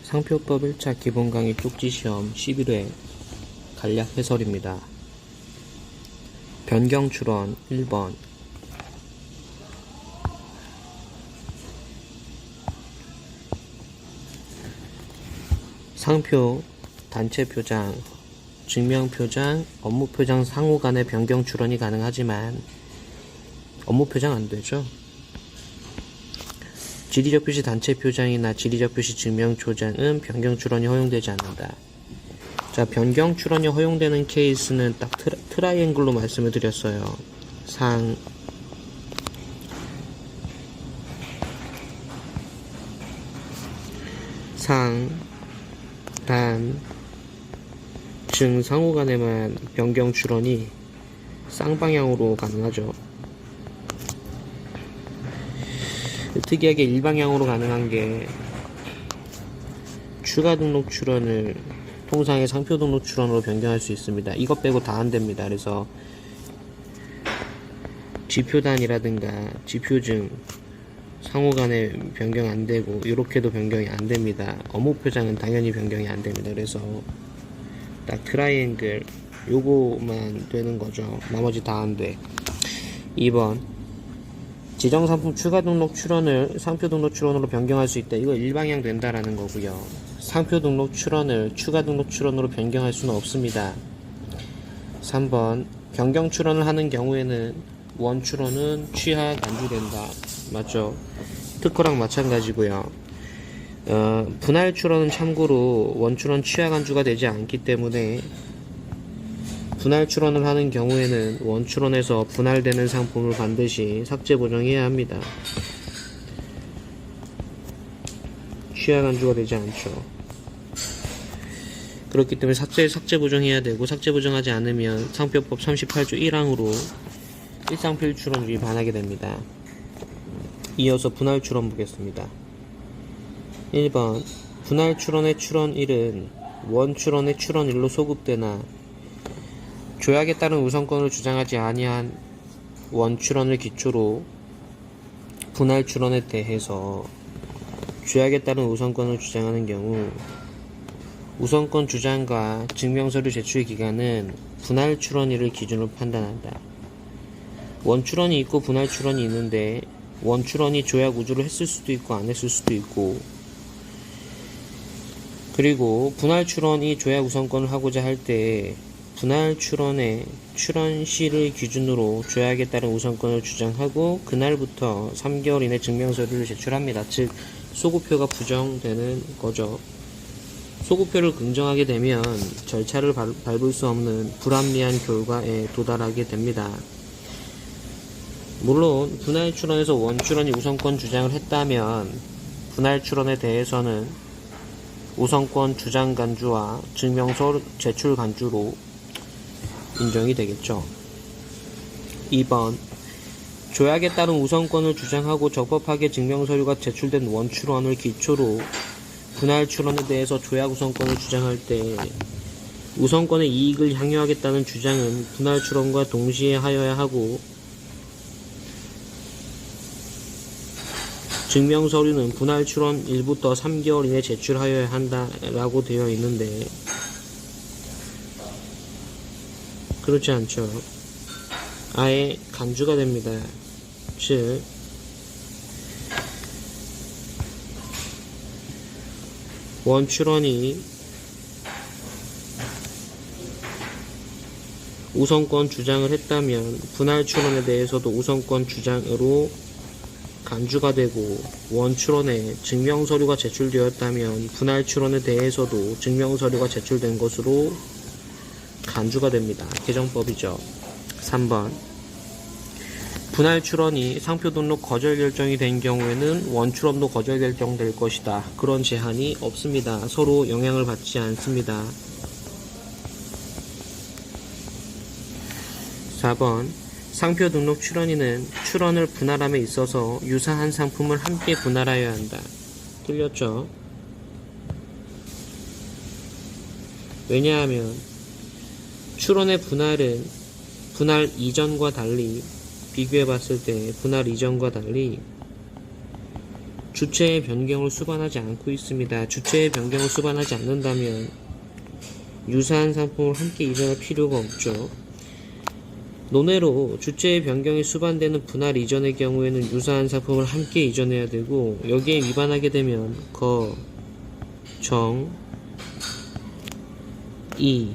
상표법 1차 기본강의 쪽지시험 11회 간략 해설입니다. 변경 출원 1번 상표, 단체표장, 증명표장, 업무표장 상호 간의 변경 출원이 가능하지만 업무표장 안되죠. 지리적 표시 단체표장이나 지리적 표시 증명표장은 변경 출원이 허용되지 않는다. 자, 변경 출원이 허용되는 케이스는 딱 트라이앵글로 말씀을 드렸어요. 상, 단, 증 상호 간에만 변경 출원이 쌍방향으로 가능하죠. 특이하게 일방향으로 가능한 게 추가 등록 출원을 통상의 상표 등록 출원으로 변경할 수 있습니다. 이것 빼고 다 안됩니다. 그래서 지표단이라든가 지표증 상호 간에 변경 안되고 이렇게도 변경이 안됩니다. 업무표장은 당연히 변경이 안됩니다. 그래서 딱 트라이앵글 요거만 되는 거죠. 나머지 다 안돼. 2번 지정상품 추가 등록 출원을 상표 등록 출원으로 변경할 수 있다. 이거 일방향 된다라는 거고요. 상표 등록 출원을 추가 등록 출원으로 변경할 수는 없습니다. 3번 변경 출원을 하는 경우에는 원 출원은 취하 간주된다. 맞죠? 특허랑 마찬가지고요. 분할 출원은 참고로 원 출원 취하 간주가 되지 않기 때문에 분할 출원을 하는 경우에는 원 출원에서 분할되는 상품을 반드시 삭제 보정해야 합니다. 취하 간주가 되지 않죠. 그렇기 때문에 삭제 보정해야 되고, 삭제 보정하지 않으면 상표법 38조 1항으로 일상필 출원을 위반하게 됩니다. 이어서 분할 출원 보겠습니다. 1번 분할 출원의 출원일은 원 출원의 출원일로 소급되나 조약에 따른 우선권을 주장하지 아니한 원 출원을 기초로 분할 출원에 대해서 조약에 따른 우선권을 주장하는 경우 우선권 주장과 증명서류 제출 기간은 분할 출원일을 기준으로 판단한다. 원 출원이 있고 분할 출원이 있는데 원 출원이 조약 우주를 했을 수도 있고 안 했을 수도 있고, 그리고 분할 출원이 조약 우선권을 하고자 할 때 분할 출원의 출원시를 기준으로 조약에 따른 우선권을 주장하고 그날부터 3개월 이내 증명서류를 제출합니다. 즉 소구표가 부정되는 거죠. 소구표를 긍정하게 되면 절차를 밟을 수 없는 불합리한 결과에 도달하게 됩니다. 물론 분할 출원에서 원 출원이 우선권 주장을 했다면 분할 출원에 대해서는 우선권 주장 간주와 증명서 제출 간주로 인정이 되겠죠. 2번 조약에 따른 우선권을 주장하고 적법하게 증명서류가 제출된 원 출원을 기초로 분할 출원에 대해서 조약 우선권을 주장할 때 우선권의 이익을 향유하겠다는 주장은 분할 출원과 동시에 하여야 하고, 증명서류는 분할 출원 일부터 3개월 이내 제출하여야 한다라고 되어 있는데 그렇지 않죠. 아예 간주가 됩니다. 즉 원 출원이 우선권 주장을 했다면 분할 출원에 대해서도 우선권 주장으로 간주가 되고, 원 출원에 증명서류가 제출되었다면 분할 출원에 대해서도 증명서류가 제출된 것으로 간주가 됩니다. 개정법이죠. 3번 분할 출원이 상표 등록 거절 결정이 된 경우에는 원 출원도 거절 결정될 것이다. 그런 제한이 없습니다. 서로 영향을 받지 않습니다. 4번 상표 등록 출원인은 출원을 분할함에 있어서 유사한 상품을 함께 분할하여야 한다. 틀렸죠? 왜냐하면 출원의 분할은 분할 이전과 달리 비교해 봤을 때 분할 이전과 달리 주체의 변경을 수반하지 않고 있습니다. 주체의 변경을 수반하지 않는다면 유사한 상품을 함께 이전할 필요가 없죠. 논외로 주체의 변경이 수반되는 분할 이전의 경우에는 유사한 상품을 함께 이전해야 되고, 여기에 위반하게 되면 거, 정, 이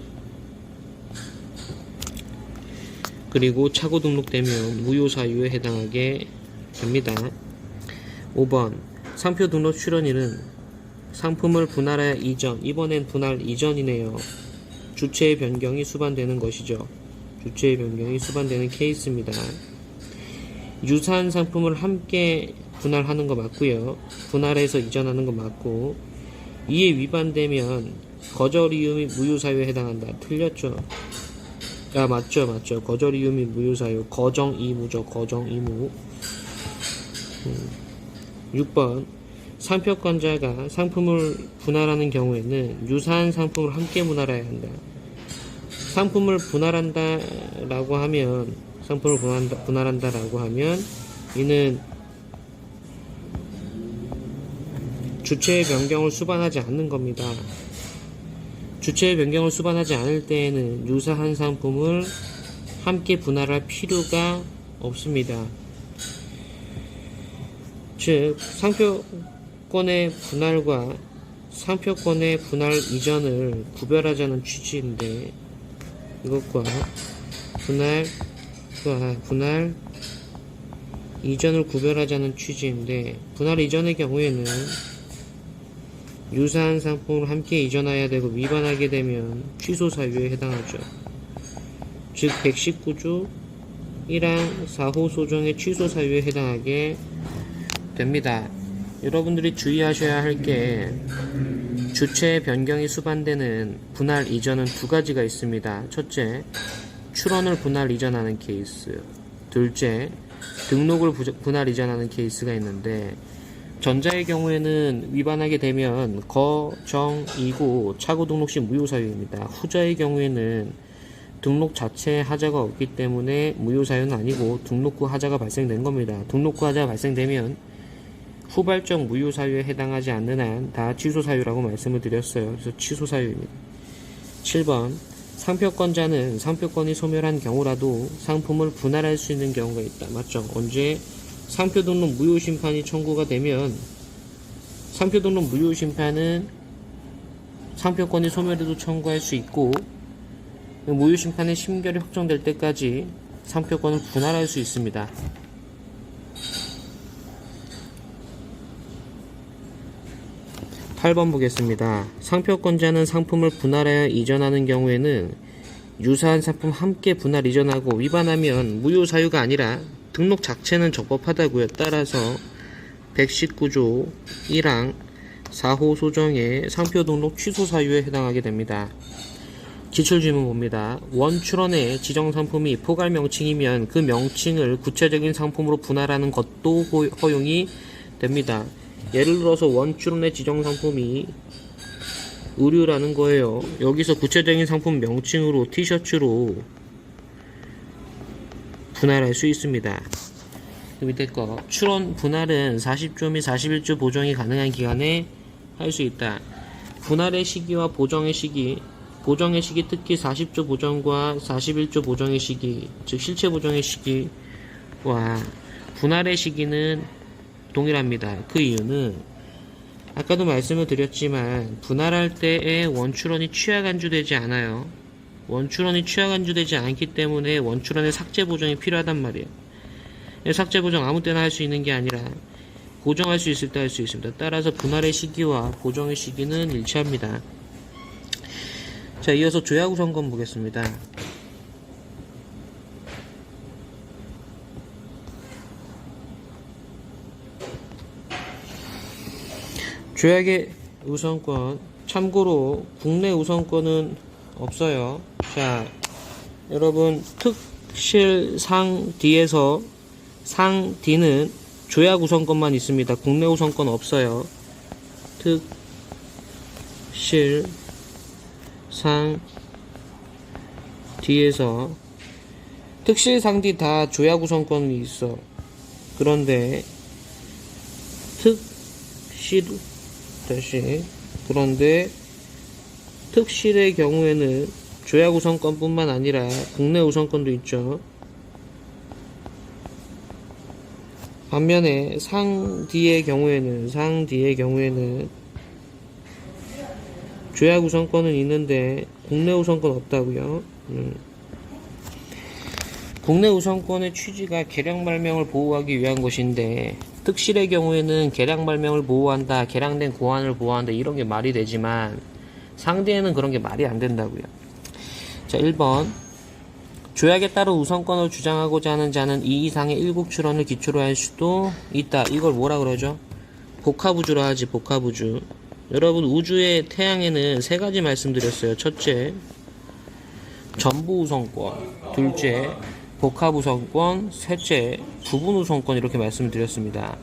그리고 차고 등록되면 무효사유에 해당하게 됩니다. 5번 상표 등록 출원일은 상품을 분할하여 이전, 이번엔 분할 이전이네요. 주체의 변경이 수반되는 것이죠. 주체의 변경이 수반되는 케이스입니다. 유사한 상품을 함께 분할하는 거 맞고요. 분할해서 이전하는 거 맞고, 이에 위반되면 거절 이유 및 무효사유에 해당한다. 틀렸죠? 맞죠. 거절 이유 및 무효사유. 거정이무죠. 거정이무. 6번 상표권자가 상품을 분할하는 경우에는 유사한 상품을 함께 분할해야 한다. 상품을 분할한다라고 하면, 분할한다라고 하면 이는 주체의 변경을 수반하지 않는 겁니다. 주체의 변경을 수반하지 않을 때에는 유사한 상품을 함께 분할할 필요가 없습니다. 즉, 상표권의 분할과 상표권의 분할 이전을 구별하자는 취지인데, 이것과 분할 이전을 구별하자는 취지인데, 분할 이전의 경우에는 유사한 상품을 함께 이전해야 되고, 위반하게 되면 취소 사유에 해당하죠. 즉 119조 1항 4호 소정의 취소 사유에 해당하게 됩니다. 여러분들이 주의하셔야 할 게, 주체의 변경이 수반되는 분할 이전은 두 가지가 있습니다. 첫째, 출원을 분할 이전하는 케이스. 둘째, 등록을 분할 이전하는 케이스가 있는데, 전자의 경우에는 위반하게 되면 거, 정, 이고 차고 등록 시 무효사유입니다. 후자의 경우에는 등록 자체에 하자가 없기 때문에 무효사유는 아니고 등록 후 하자가 발생된 겁니다. 등록 후 하자가 발생되면 후발적 무효사유에 해당하지 않는 한 다 취소사유라고 말씀을 드렸어요. 그래서 취소사유입니다. 7번 상표권자는 상표권이 소멸한 경우라도 상품을 분할할 수 있는 경우가 있다. 맞죠? 언제? 상표 등록 무효 심판이 청구가 되면, 상표 등록 무효 심판은 상표권이 소멸해도 청구할 수 있고, 무효 심판의 심결이 확정될 때까지 상표권을 분할할 수 있습니다. 8번 보겠습니다. 상표권자는 상품을 분할하여 이전하는 경우에는 유사한 상품 함께 분할 이전하고, 위반하면 무효 사유가 아니라 등록 자체는 적법하다고요. 따라서 119조 1항 4호 소정의 상표 등록 취소 사유에 해당하게 됩니다. 기출질문 봅니다. 원출원의 지정상품이 포괄 명칭이면 그 명칭을 구체적인 상품으로 분할하는 것도 허용이 됩니다. 예를 들어서 원출원의 지정상품이 의류라는 거예요. 여기서 구체적인 상품 명칭으로 티셔츠로 분할할 수 있습니다. 그 밑에 거, 출원 분할은 40조 및 41조 보정이 가능한 기간에 할 수 있다. 분할의 시기와 보정의 시기, 특히 40조 보정과 41조 보정의 시기, 즉 실체 보정의 시기와 분할의 시기는 동일합니다. 그 이유는 아까도 말씀을 드렸지만, 분할할 때에 원출원이 취약 안주되지 않아요. 원출원이 취약 안주되지 않기 때문에 원출원의 삭제 보정이 필요하단 말이에요. 삭제 보정 아무 때나 할 수 있는 게 아니라 보정할 수 있을 때 할 수 있습니다. 따라서 분할의 시기와 보정의 시기는 일치합니다. 자, 이어서 조약우선권 보겠습니다. 조약의 우선권, 참고로 국내 우선권은 없어요. 자, 여러분, 특실상 D에서 상 D는 조약 우선권만 있습니다. 국내 우선권 없어요. 특실상 D에서 특실상 D 다 조약 우선권이 있어. 그런데 시도 다시 그런데 특실의 경우에는 조약 우선권뿐만 아니라 국내 우선권도 있죠. 반면에 상디의 경우에는 조약 우선권은 있는데 국내 우선권 없다고요. 국내 우선권의 취지가 개량 발명을 보호하기 위한 것인데 특실의 경우에는 개량 발명을 보호한다, 개량된 고안을 보호한다 이런 게 말이 되지만 상대에는 그런 게 말이 안 된다고요. 자, 1번 조약에 따른 우선권을 주장하고자 하는 자는 이 이상의 일국 출원을 기초로 할 수도 있다. 이걸 뭐라 그러죠? 복합우주라 하지. 복합우주. 여러분 우주의 태양에는 세 가지 말씀드렸어요. 첫째 전부 우선권, 둘째 복합 우선권, 셋째 부분 우선권 이렇게 말씀을 드렸습니다.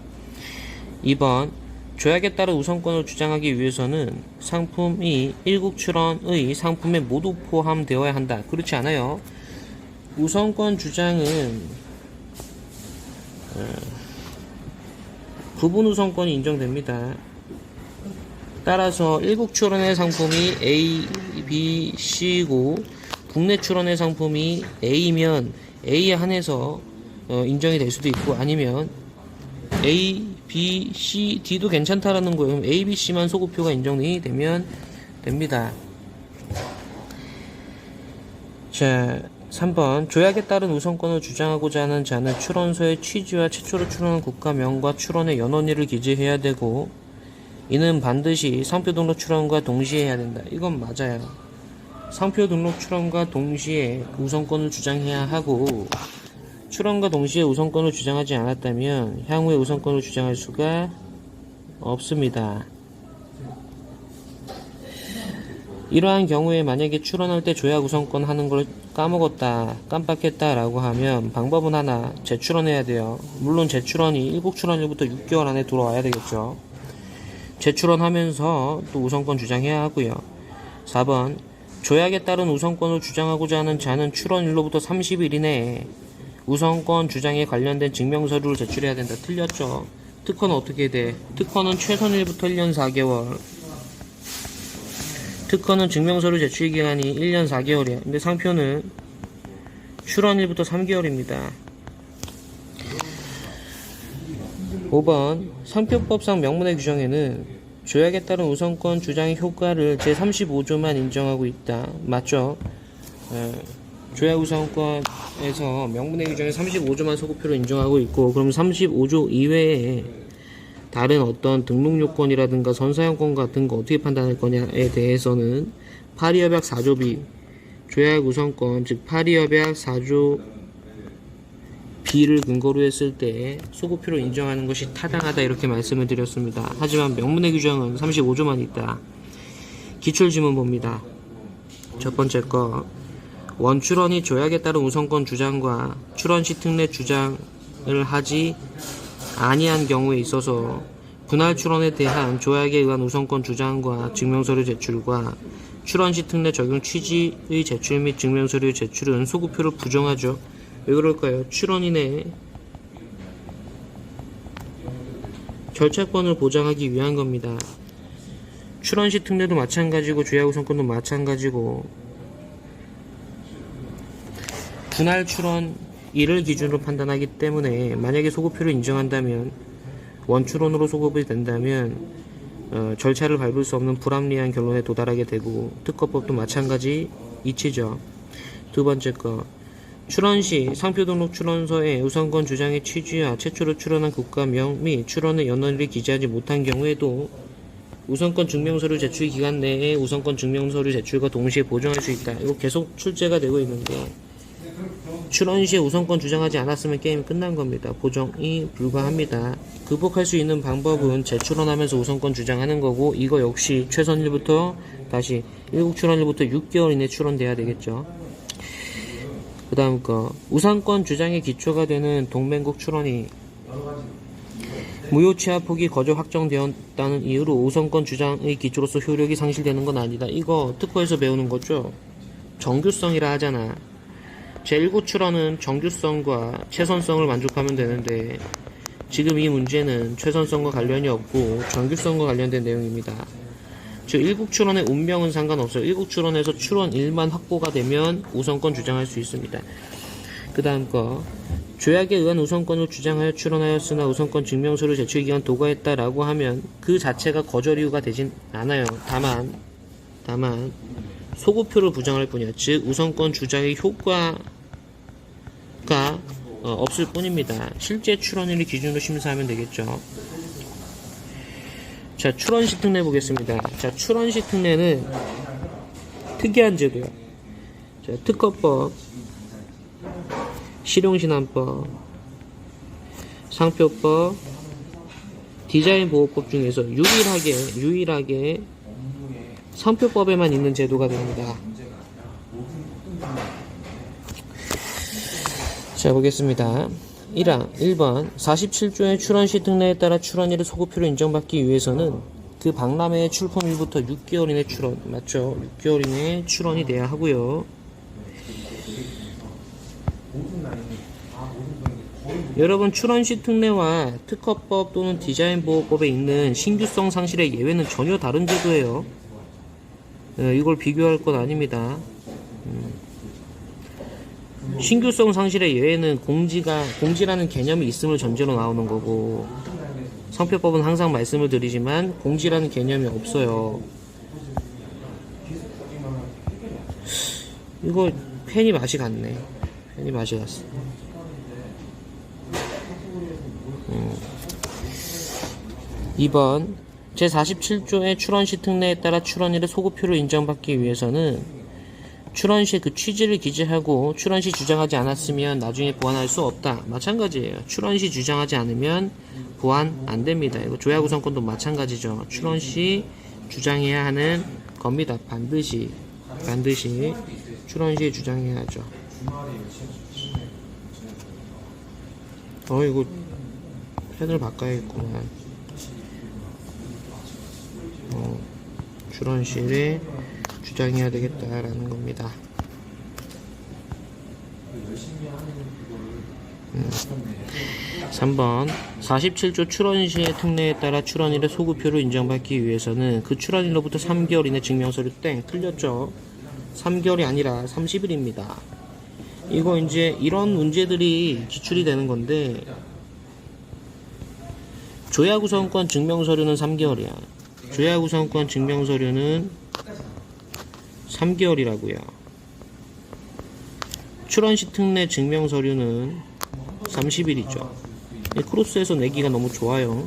2번 조약에 따른 우선권을 주장하기 위해서는 상품이 일국 출원의 상품에 모두 포함되어야 한다. 그렇지 않아요. 우선권 주장은 부분 우선권이 인정됩니다. 따라서 일국 출원의 상품이 A, B, C고 국내 출원의 상품이 A면 A에 한해서 인정이 될 수도 있고 아니면 A, B, C, D도 괜찮다라는 거예요. 그럼 A, B, C만 소급표가 인정이 되면 됩니다. 자, 3번 조약에 따른 우선권을 주장하고자 하는 자는 출원서의 취지와 최초로 출원한 국가명과 출원의 연원일을 기재해야 되고 이는 반드시 상표 등록 출원과 동시에 해야 된다. 이건 맞아요. 상표 등록 출원과 동시에 우선권을 주장해야 하고 출원과 동시에 우선권을 주장하지 않았다면 향후에 우선권을 주장할 수가 없습니다. 이러한 경우에 만약에 출원할 때 조약 우선권 하는 걸 까먹었다, 깜빡했다 라고 하면 방법은 하나, 재출원해야 돼요. 물론 재출원이 일국 출원일부터 6개월 안에 들어와야 되겠죠. 재출원하면서 또 우선권 주장해야 하고요. 4번 조약에 따른 우선권을 주장하고자 하는 자는 출원일로부터 30일 이내에 우선권 주장에 관련된 증명서류를 제출해야 된다. 틀렸죠. 특허는 어떻게 돼? 특허는 최선일부터 1년 4개월. 특허는 증명서류 제출 기간이 1년 4개월이야. 근데 상표는 출원일부터 3개월입니다. 5번 상표법상 명문의 규정에는 조약에 따른 우선권 주장의 효과를 제35조만 인정하고 있다. 맞죠? 조약 우선권에서 명문의 규정에 35조만 소급표로 인정하고 있고 그럼 35조 이외에 다른 어떤 등록 요건이라든가 선사용권 같은 거 어떻게 판단할 거냐에 대해서는 파리협약 4조 B 조약 우선권 즉 파리협약 4조 B를 근거로 했을 때 소급표로 인정하는 것이 타당하다 이렇게 말씀을 드렸습니다. 하지만 명문의 규정은 35조만 있다. 기출지문 봅니다. 첫 번째 거 원출원이 조약에 따른 우선권 주장과 출원시 특례 주장을 하지 아니한 경우에 있어서 분할 출원에 대한 조약에 의한 우선권 주장과 증명서류 제출과 출원시 특례 적용 취지의 제출 및 증명서류 제출은 소급표를 부정하죠. 왜 그럴까요? 출원인의 결차권을 보장하기 위한 겁니다. 출원시 특례도 마찬가지고 조약 우선권도 마찬가지고 분할 출원 이를 기준으로 판단하기 때문에 만약에 소급표를 인정한다면 원출원으로 소급이 된다면 절차를 밟을 수 없는 불합리한 결론에 도달하게 되고 특허법도 마찬가지 이치죠. 두 번째 거 출원시 상표등록 출원서에 우선권 주장의 취지와 최초로 출원한 국가명 및 출원의 연원일을 기재하지 못한 경우에도 우선권 증명서류 제출 기간 내에 우선권 증명서류 제출과 동시에 보정할 수 있다. 이거 계속 출제가 되고 있는데 출원 시에 우선권 주장하지 않았으면 게임 끝난 겁니다. 보정이 불가합니다. 극복할 수 있는 방법은 재출원하면서 우선권 주장하는 거고 이거 역시 최선일부터 다시 일국 출원일부터 6개월 이내 출원돼야 되겠죠. 그 다음 거 우선권 주장의 기초가 되는 동맹국 출원이 무효 취하 폭이 거저 확정되었다는 이유로 우선권 주장의 기초로서 효력이 상실되는 건 아니다. 이거 특허에서 배우는 거죠. 정규성이라 하잖아. 제1구 출원은 정규성과 최선성을 만족하면 되는데 지금 이 문제는 최선성과 관련이 없고 정규성과 관련된 내용입니다. 즉 일국 출원의 운명은 상관없어요. 일국 출원에서 출원 1만 확보가 되면 우선권 주장할 수 있습니다. 그 다음 거 조약에 의한 우선권을 주장하여 출원하였으나 우선권 증명서를 제출 기간 도과했다라고 하면 그 자체가 거절 이유가 되진 않아요. 다만 소급표를 부정할 뿐이야. 즉 우선권 주장의 효과가 없을 뿐입니다. 실제 출원일을 기준으로 심사하면 되겠죠. 자, 출원시 특례 보겠습니다. 자, 출원시 특례는 특이한 제도야. 자, 특허법, 실용신안법, 상표법, 디자인보호법 중에서 유일하게 상표법에만 있는 제도가 됩니다. 자, 보겠습니다. 1번 47조의 출원시 특례에 따라 출원일의 소급표로 인정받기 위해서는 그 박람회의 출품일부터 6개월 이내 출원, 맞죠? 6개월 이내 출원이 돼야 하고요. 여러분, 출원시 특례와 특허법 또는 디자인보호법에 있는 신규성 상실의 예외는 전혀 다른 제도예요. 이걸 비교할 건 아닙니다. 신규성 상실의 예외는 공지라는 개념이 있음을 전제로 나오는 거고, 상표법은 항상 말씀을 드리지만 공지라는 개념이 없어요. 이거 펜이 맛이 갔네. 펜이 맛이 갔어. 2번 제47조의 출원시 특례에 따라 출원일의 소급표를 인정받기 위해서는 출원시 그 취지를 기재하고 출원시 주장하지 않았으면 나중에 보완할 수 없다. 마찬가지예요. 출원시 주장하지 않으면 보완 안 됩니다. 이거 조약우선권도 마찬가지죠. 출원시 주장해야 하는 겁니다. 반드시 출원시 주장해야죠. 이거 펜을 바꿔야겠구만. 출원시에 주장해야 되겠다라는 겁니다. 3번 47조 출원시의 특례에 따라 출원일의 소급표를 인정받기 위해서는 그 출원일로부터 3개월 이내 증명서류 땡 틀렸죠. 3개월이 아니라 30일입니다. 이거 이제 이런 문제들이 기출이 되는 건데, 조약우선권 증명서류는 3개월이야. 조약우선권 증명서류는 3개월이라고요. 출원시 특례 증명서류는 30일이죠. 크로스해서 내기가 너무 좋아요.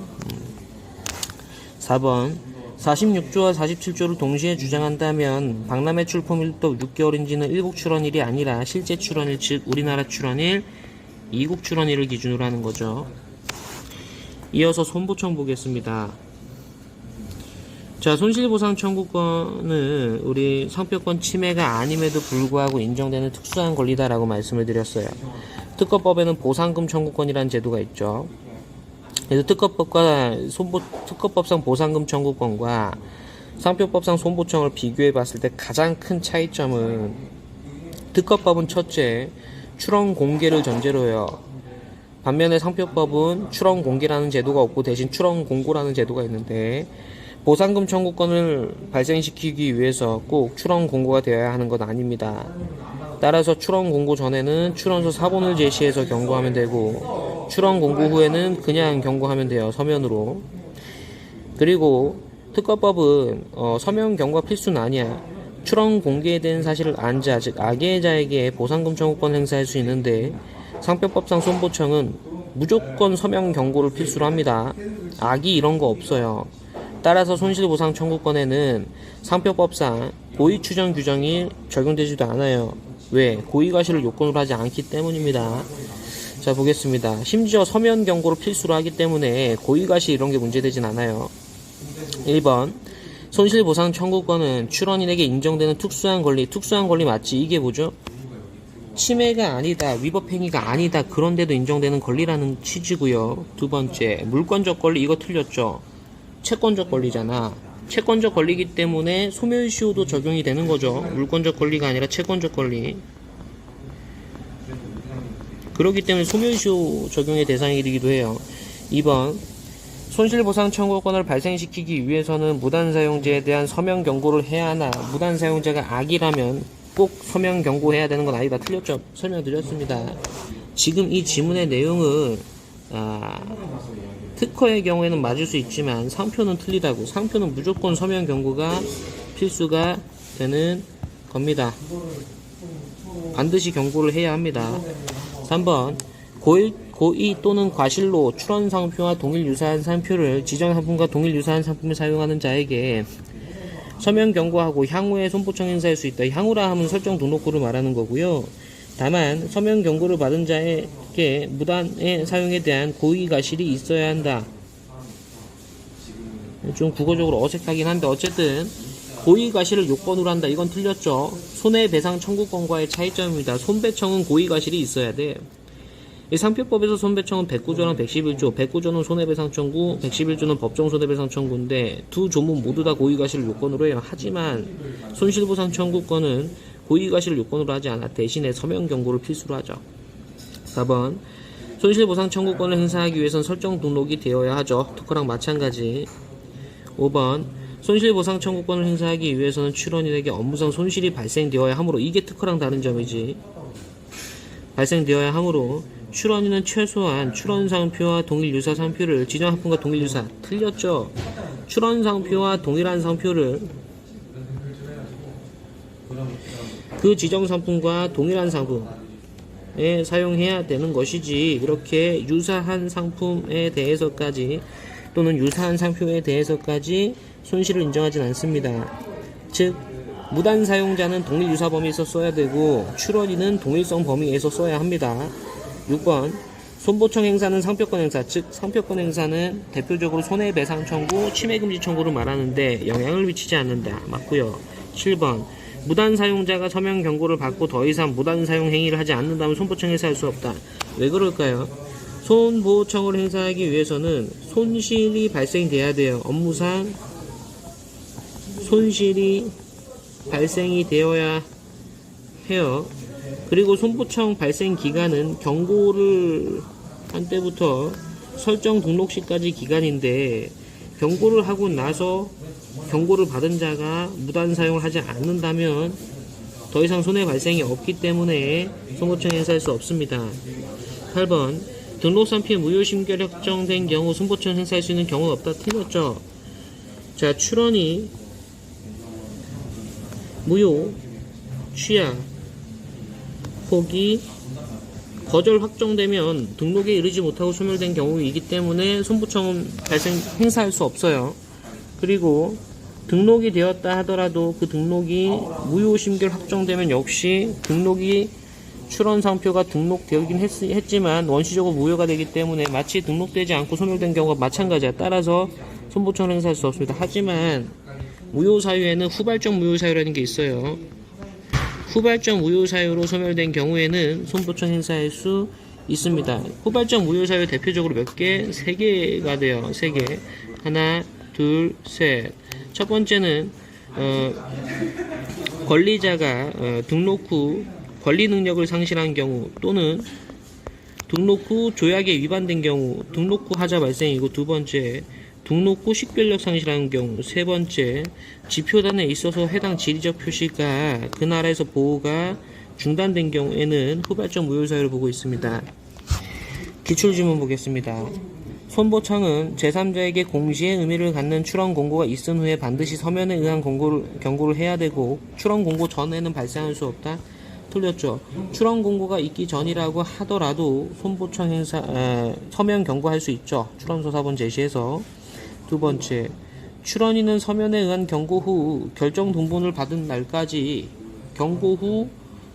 4번 46조와 47조를 동시에 주장한다면 박람회 출품일도 6개월인지는 일국 출원일이 아니라 실제 출원일, 즉 우리나라 출원일, 이국 출원일을 기준으로 하는 거죠. 이어서 손보청 보겠습니다. 자, 손실보상 청구권은 우리 상표권 침해가 아님에도 불구하고 인정되는 특수한 권리다라고 말씀을 드렸어요. 특허법에는 보상금 청구권이라는 제도가 있죠. 그래서 특허법상 보상금 청구권과 상표법상 손보청을 비교해 봤을 때 가장 큰 차이점은, 특허법은 첫째, 출원 공개를 전제로 해요. 반면에 상표법은 출원 공개라는 제도가 없고 대신 출원 공고라는 제도가 있는데, 보상금 청구권을 발생시키기 위해서 꼭 출원 공고가 되어야 하는 건 아닙니다. 따라서 출원 공고 전에는 출원서 사본을 제시해서 경고하면 되고, 출원 공고 후에는 그냥 경고하면 돼요. 서면으로. 그리고 특허법은 서면 경고가 필수는 아니야. 출원 공개된 사실을 안 자, 즉 악의자에게 보상금 청구권 행사할 수 있는데, 상표법상 손보청은 무조건 서면 경고를 필수로 합니다. 악의 이런 거 없어요. 따라서 손실보상 청구권에는 상표법상 고의추정 규정이 적용되지도 않아요. 왜? 고의과실을 요건으로 하지 않기 때문입니다. 자, 보겠습니다. 심지어 서면 경고를 필수로 하기 때문에 고의과실 이런 게 문제되진 않아요. 1번 손실보상 청구권은 출원인에게 인정되는 특수한 권리 맞지? 이게 뭐죠? 침해가 아니다, 위법행위가 아니다, 그런데도 인정되는 권리라는 취지고요. 두 번째, 물권적 권리, 이거 틀렸죠? 채권적 권리잖아. 채권적 권리이기 때문에 소멸시효도 적용이 되는 거죠. 물권적 권리가 아니라 채권적 권리. 그렇기 때문에 소멸시효 적용의 대상이 되기도 해요. 2번 손실보상 청구권을 발생시키기 위해서는 무단사용자에 대한 서면 경고를 해야 하나, 무단사용자가 악이라면 꼭 서면 경고해야 되는 건 아니다. 틀렸죠? 설명드렸습니다. 지금 이 지문의 내용은 특허의 경우에는 맞을 수 있지만 상표는 틀리다고. 상표는 무조건 서면 경고가 필수가 되는 겁니다. 반드시 경고를 해야 합니다. 3번 고의 또는 과실로 출원 상표와 동일 유사한 상표를 지정 상품과 동일 유사한 상품을 사용하는 자에게 서면 경고하고 향후에 손보청 행사할 수 있다. 향후라 하면 설정 등록부를 말하는 거고요. 다만 서면 경고를 받은 자에게 무단의 사용에 대한 고의 과실이 있어야 한다. 좀 국어적으로 어색하긴 한데 어쨌든 고의 과실을 요건으로 한다. 이건 틀렸죠. 손해배상 청구권과의 차이점입니다. 손배청은 고의 과실이 있어야 돼. 이 상표법에서 손배청은 109조랑 111조, 109조는 손해배상 청구, 111조는 법정 손해배상 청구인데 두 조문 모두 다 고의 과실을 요건으로 해요. 하지만 손실보상 청구권은 고의 과실을 요건으로 하지 않아. 대신에 서면 경고를 필수로 하죠. 4번 손실보상 청구권을 행사하기 위해선 설정 등록이 되어야 하죠. 특허랑 마찬가지. 5번 손실보상 청구권을 행사하기 위해서는 출원인에게 업무상 손실이 발생되어야 하므로, 이게 특허랑 다른 점이지. 발생되어야 하므로 출원인은 최소한 출원상표와 동일 유사 상표를 지정 상품과 동일 유사, 틀렸죠? 출원상표와 동일한 상표를 그 지정 상품과 동일한 상품에 사용해야 되는 것이지, 이렇게 유사한 상품에 대해서까지 또는 유사한 상표에 대해서까지 손실을 인정하진 않습니다. 즉 무단 사용자는 동일 유사 범위에서 써야 되고 출원인은 동일성 범위에서 써야 합니다. 6번 손보청 행사는 상표권 행사, 즉 상표권 행사는 대표적으로 손해배상 청구, 침해금지 청구를 말하는데 영향을 미치지 않는다. 맞고요. 7번 무단 사용자가 서면 경고를 받고 더 이상 무단 사용 행위를 하지 않는다면 손보청 행사할 수 없다. 왜 그럴까요? 손보청을 행사하기 위해서는 손실이 발생돼야 돼요. 업무상 손실이 발생이 되어야 해요. 그리고 손보청 발생 기간은 경고를 한 때부터 설정 등록 시까지 기간인데, 경고를 하고 나서 경고를 받은 자가 무단 사용을 하지 않는다면 더 이상 손해 발생이 없기 때문에 손보청 행사할 수 없습니다. 8번 등록상표에 무효 심결 확정된 경우 손보청 행사할 수 있는 경우는 없다. 틀렸죠? 자, 출원이 무효, 취하, 포기, 거절 확정되면 등록에 이르지 못하고 소멸된 경우이기 때문에 손보청은 행사할 수 없어요. 그리고 등록이 되었다 하더라도 그 등록이 무효 심결 확정되면 역시 등록이 출원상표가 등록되긴 했지만 원시적으로 무효가 되기 때문에 마치 등록되지 않고 소멸된 경우가 마찬가지야. 따라서 손보청을 행사할 수 없습니다. 하지만 무효 사유에는 후발적 무효 사유라는 게 있어요. 후발적 무효 사유로 소멸된 경우에는 손보청 행사할 수 있습니다. 후발적 무효 사유 대표적으로 몇 개? 3개가 돼요. 3개. 하나, 둘, 셋. 첫 번째는 권리자가 등록 후 권리 능력을 상실한 경우, 또는 등록 후 조약에 위반된 경우, 등록 후 하자 발생이고, 두 번째 등록 후 식별력 상실하는 경우, 세 번째 지표단에 있어서 해당 지리적 표시가 그 나라에서 보호가 중단된 경우에는 후발적 무효 사유를 보고 있습니다. 기출지문 보겠습니다. 손보청은 제3자에게 공시의 의미를 갖는 출원 공고가 있은 후에 반드시 서면에 의한 경고를 해야 되고 출원 공고 전에는 발생할 수 없다. 틀렸죠. 출원 공고가 있기 전이라고 하더라도 손보청 행사 서면 경고할 수 있죠. 출원서사본 제시해서. 두 번째, 출원인은 서면에 의한 경고 후 결정 등본을 받은 날까지, 경고 후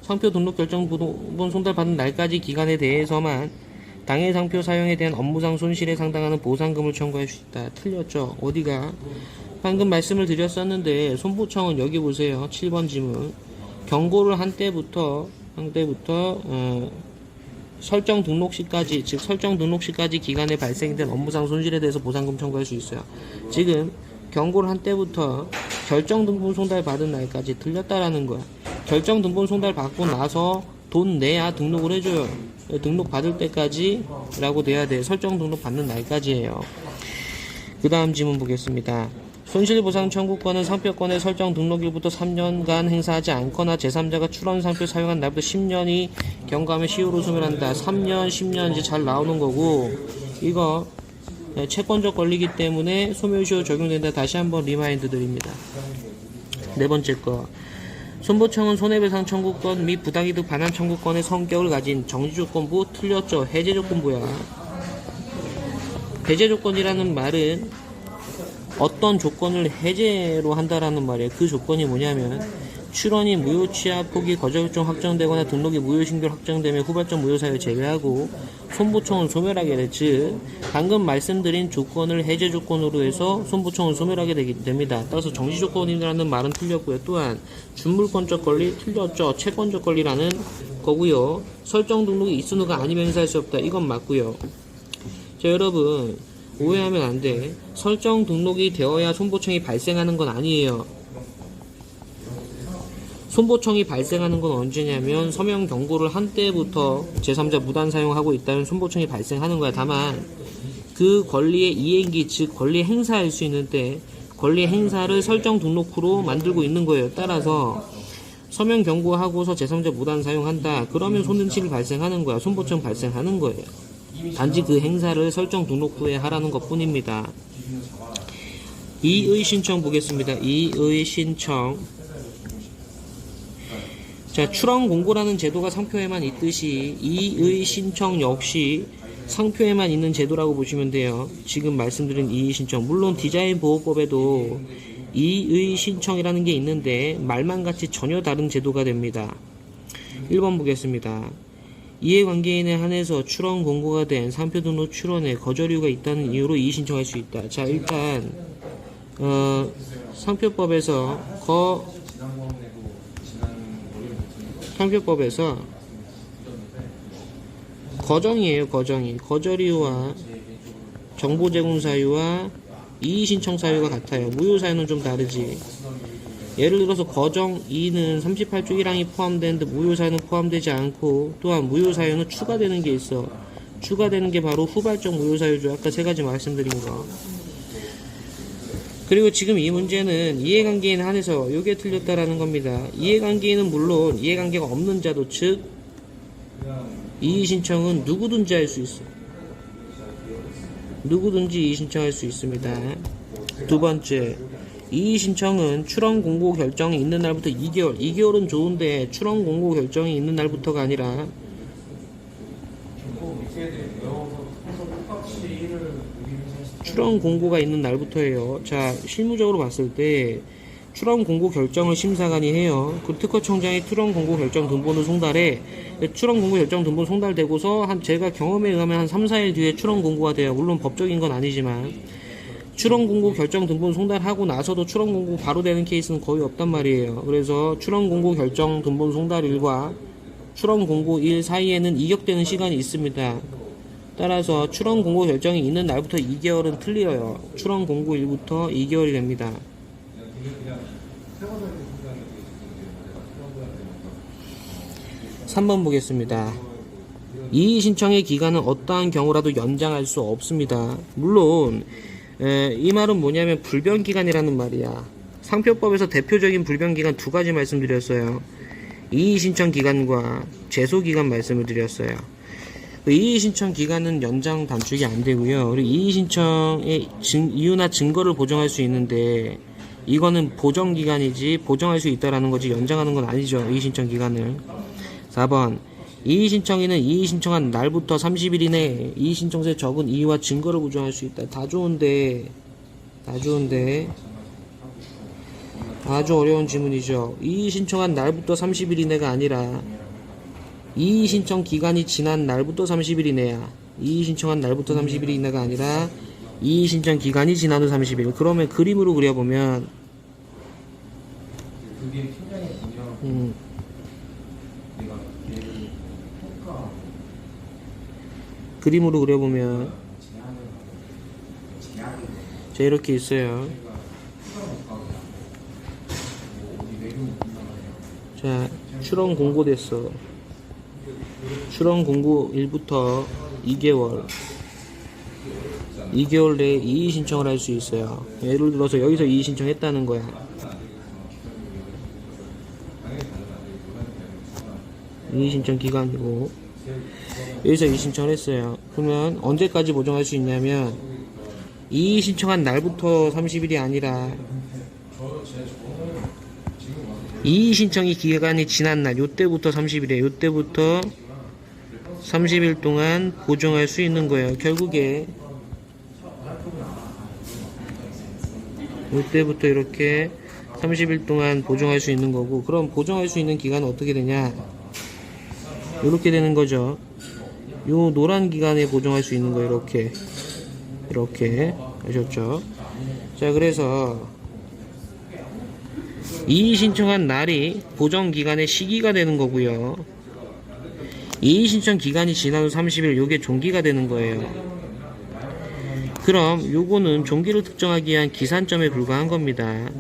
상표 등록 결정 등본 송달받은 날까지 기간에 대해서만 당해 상표 사용에 대한 업무상 손실에 상당하는 보상금을 청구할 수 있다. 틀렸죠. 어디가? 방금 말씀을 드렸었는데 손보청은 여기 보세요. 7번 지문. 경고를 한 때부터 설정 등록 시까지, 즉 설정 등록 시까지 기간에 발생된 업무상 손실에 대해서 보상금 청구할 수 있어요. 지금 경고를 한 때부터 결정 등본 송달 받은 날까지 틀렸다라는 거야. 결정 등본 송달 받고 나서 돈 내야 등록을 해줘요. 등록 받을 때까지 라고 돼야 돼. 설정 등록 받는 날까지예요. 그 다음 지문 보겠습니다. 손실보상 청구권은 상표권의 설정 등록일부터 3년간 행사하지 않거나 제3자가 출원 상표 사용한 날부터 10년이 경과하면 시효로 소멸한다. 3년, 10년 이제 잘 나오는 거고, 이거 채권적 권리이기 때문에 소멸시효 적용된다. 다시 한번 리마인드 드립니다. 네 번째 거. 손보청은 손해배상 청구권 및 부당이득 반환 청구권의 성격을 가진 정지조건부. 틀렸죠. 해제조건부야. 해제조건이라는 말은 어떤 조건을 해제로 한다라는 말이에요. 그 조건이 뭐냐면 출원이 무효 취하 포기 거절종 확정되거나 등록이 무효 신결 확정되면 후발적 무효 사유 제외하고 손보청은 소멸하게 돼. 즉 방금 말씀드린 조건을 해제 조건으로 해서 손보청은 소멸하게 됩니다. 따라서 정지 조건이라는 말은 틀렸고요. 또한 준물권적 권리 틀렸죠. 채권적 권리라는 거고요. 설정 등록이 있은 후가 아니면 행사할 수 없다. 이건 맞고요. 자, 여러분 오해하면 안 돼. 설정 등록이 되어야 손보청이 발생하는 건 아니에요. 손보청이 발생하는 건 언제냐면 서명 경고를 한 때부터 제3자 무단 사용하고 있다면 손보청이 발생하는 거야. 다만 그 권리의 이행기, 즉 권리 행사할 수 있는 때 권리 행사를 설정 등록후로 만들고 있는 거예요. 따라서 서명 경고하고서 제3자 무단 사용한다. 그러면 손등치를 발생하는 거야. 손보청 발생하는 거예요. 단지 그 행사를 설정 등록 후에 하라는 것 뿐입니다. 이의 신청 보겠습니다. 이의 신청. 자, 출원 공고라는 제도가 상표에만 있듯이 이의 신청 역시 상표에만 있는 제도라고 보시면 돼요. 지금 말씀드린 이의 신청. 물론 디자인 보호법에도 이의 신청이라는 게 있는데 말만 같이 전혀 다른 제도가 됩니다. 1번 보겠습니다. 이해관계인에 한해서 출원 공고가 된 상표 등록 출원에 거절 이유가 있다는 이유로 이의 신청할 수 있다. 자, 일단 상표법에서 거정이에요. 거절 이유와 정보 제공 사유와 이의 신청 사유가 같아요. 무효 사유는 좀 다르지. 예를 들어서 거정 2는 38조 1항이 포함되는데 무효 사유는 포함되지 않고, 또한 무효 사유는 추가되는 게 있어. 추가되는 게 바로 후발적 무효 사유죠. 아까 세 가지 말씀드린 거. 그리고 지금 이 문제는 이해관계인 한해서 요게 틀렸다라는 겁니다. 이해관계인은 물론 이해관계가 없는 자도, 즉 이의 신청은 누구든지 할 수 있어. 누구든지 이의 신청할 수 있습니다. 두 번째, 이의 신청은 출원 공고 결정이 있는 날부터 2개월. 2개월은 좋은데 출원 공고 결정이 있는 날부터가 아니라 출원 공고가 있는 날부터예요. 자, 실무적으로 봤을 때 출원 공고 결정을 심사관이 해요. 그 특허청장이 출원 공고 결정 등본을 송달해. 출원 공고 결정 등본 송달되고서 제가 경험에 의하면 한 3, 4일 뒤에 출원 공고가 돼요. 물론 법적인 건 아니지만 출원 공고 결정 등본 송달하고 나서도 출원 공고 바로 되는 케이스는 거의 없단 말이에요. 그래서 출원 공고 결정 등본 송달일과 출원 공고 일 사이에는 이격되는 시간이 있습니다. 따라서 출원 공고 결정이 있는 날부터 2개월은 틀려요. 출원 공고 일부터 2개월이 됩니다. 3번 보겠습니다. 이의 신청의 기간은 어떠한 경우라도 연장할 수 없습니다. 물론 이 말은 뭐냐면 불변기간이라는 말이야. 상표법에서 대표적인 불변기간 두 가지 말씀드렸어요. 이의 신청 기간과 제소 기간 말씀을 드렸어요. 이의 신청 기간은 연장 단축이 안 되고요. 그리고 이의 신청의 이유나 증거를 보정할 수 있는데 이거는 보정 기간이지 보정할 수 있다라는 거지 연장하는 건 아니죠. 이의 신청 기간을. 4번, 이의 신청인은 이의 신청한 날부터 30일 이내에 이의 신청서에 적은 이유와 증거를 보정할 수 있다. 다 좋은데 아주 어려운 지문이죠. 이의 신청한 날부터 30일 이내가 아니라 이의 신청 기간이 지난 날부터 30일 이내야. 이의 신청한 날부터 30일 이내가 아니라 이의 신청 기간이 지난 후 30일. 그러면 그림으로 그려보면 그림으로 그려보면 자, 이렇게 있어요. 자, 출원 공고됐어. 출원 공고일부터 2개월 내에 이의 신청을 할 수 있어요. 예를 들어서 여기서 이의 신청했다는 거야. 이의 신청 기간이고 여기서 이의 신청을 했어요. 그러면 언제까지 보정할 수 있냐면 이의 신청한 날부터 30일이 아니라 이의 신청이 기간이 지난 날 요때부터 30일이에요. 요때부터 30일 동안 보정할 수 있는 거예요. 결국에 요때부터 이렇게 30일 동안 보정할 수 있는 거고, 그럼 보정할 수 있는 기간은 어떻게 되냐, 이렇게 되는 거죠. 요 노란 기간에 보정할 수 있는 거예요. 이렇게 아셨죠? 자, 그래서 이의 신청한 날이 보정 기간의 시기가 되는 거고요. 이의 신청 기간이 지난 후 30일, 요게 종기가 되는 거예요. 그럼 요거는 종기를 특정하기 위한 기산점에 불과한 겁니다.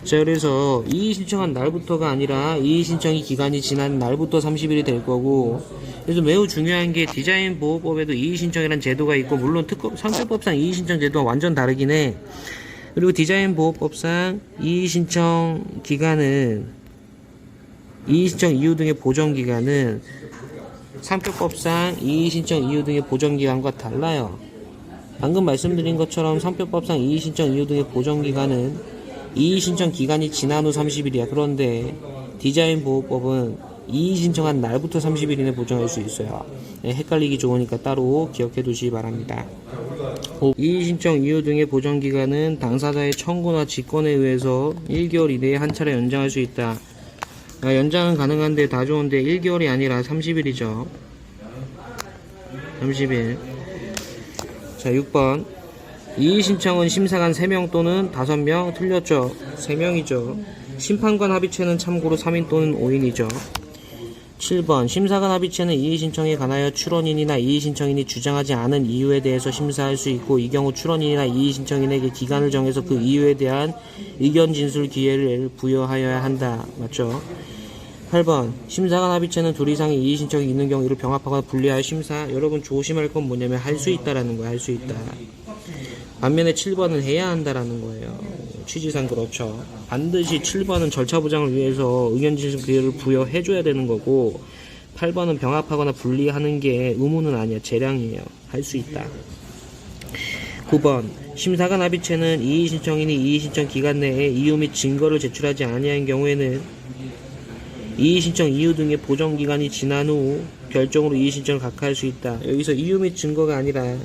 자, 그래서 이의 신청한 날부터가 아니라 이의 신청이 기간이 지난 날부터 30일이 될 거고, 그래서 매우 중요한 게 디자인 보호법에도 이의 신청이라는 제도가 있고, 물론 상표법상 이의 신청 제도와 완전 다르긴 해. 그리고 디자인 보호법상 이의 신청 기간은, 이의 신청 이유 등의 보정 기간은 상표법상 이의 신청 이유 등의 보정 기간과 달라요. 방금 말씀드린 것처럼 상표법상 이의 신청 이유 등의 보정 기간은 이의 신청 기간이 지난 후 30일이야. 그런데 디자인 보호법은 이의 신청한 날부터 30일 이내 보정할 수 있어요. 네, 헷갈리기 좋으니까 따로 기억해 두시기 바랍니다. 이의 신청 이유 등의 보정 기간은 당사자의 청구나 직권에 의해서 1개월 이내에 한 차례 연장할 수 있다. 연장은 가능한데 다 좋은데 1개월이 아니라 30일이죠. 30일. 자, 6번. 이의 신청은 심사관 3명 또는 5명, 틀렸죠? 3명이죠. 심판관 합의체는 참고로 3인 또는 5인이죠. 7번. 심사관 합의체는 이의 신청에 관하여 출원인이나 이의 신청인이 주장하지 않은 이유에 대해서 심사할 수 있고, 이 경우 출원인이나 이의 신청인에게 기간을 정해서 그 이유에 대한 의견 진술 기회를 부여하여야 한다. 맞죠? 8번. 심사관 합의체는 둘 이상의 이의 신청이 있는 경우 이를 병합하거나 분리하여 심사. 여러분 조심할 건 뭐냐면 할 수 있다라는 거야. 할 수 있다. 반면에 7번은 해야 한다라는 거예요. 취지상 그렇죠. 반드시 7번은 절차 보장을 위해서 의견 진술 기회를 부여해줘야 되는 거고, 8번은 병합하거나 분리하는 게 의무는 아니야. 재량이에요. 할 수 있다. 9번. 심사관 합의체는 이의 신청인이 이의 신청 기간 내에 이유 및 증거를 제출하지 아니한 경우에는 이의 신청 이유 등의 보정 기간이 지난 후 결정으로 이의 신청을 각하할 수 있다. 여기서 이유 및 증거가 아니라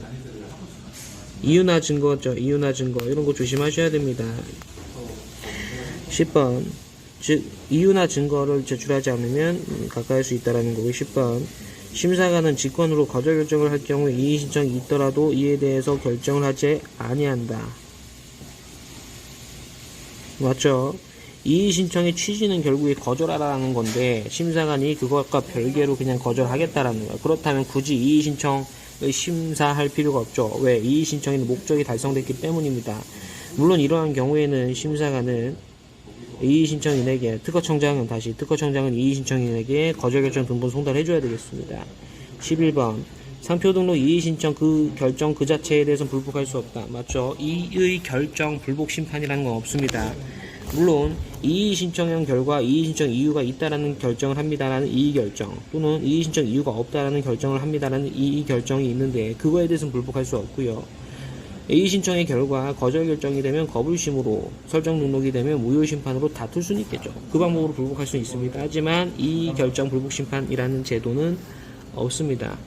이유나 증거죠. 이유나 증거. 이런 거 조심하셔야 됩니다. 10번. 즉, 이유나 증거를 제출하지 않으면 각하할 수 있다라는 거고, 10번. 심사관은 직권으로 거절 결정을 할 경우 이의 신청이 있더라도 이에 대해서 결정을 하지 아니한다. 맞죠? 이의 신청의 취지는 결국에 거절하라는 건데, 심사관이 그것과 별개로 그냥 거절하겠다라는 거야. 그렇다면 굳이 이의 신청을 심사할 필요가 없죠. 왜? 이의 신청에는 목적이 달성됐기 때문입니다. 물론 이러한 경우에는 심사관은 이의 신청인에게, 특허청장은 이의 신청인에게 거절 결정 등본 송달해줘야 되겠습니다. 11번. 상표 등록 이의 신청 그 결정 그 자체에 대해서는 불복할 수 없다. 맞죠? 이의 결정 불복 심판이라는 건 없습니다. 물론 이의 신청형 결과 이의 신청 이유가 있다라는 결정을 합니다라는 이의 결정, 또는 이의 신청 이유가 없다라는 결정을 합니다라는 이의 결정이 있는데, 그거에 대해서는 불복할 수 없고요. 이의 신청의 결과 거절 결정이 되면 거불심으로, 설정 등록이 되면 무효 심판으로 다툴 수는 있겠죠. 그 방법으로 불복할 수는 있습니다. 하지만 이의 결정 불복 심판이라는 제도는 없습니다.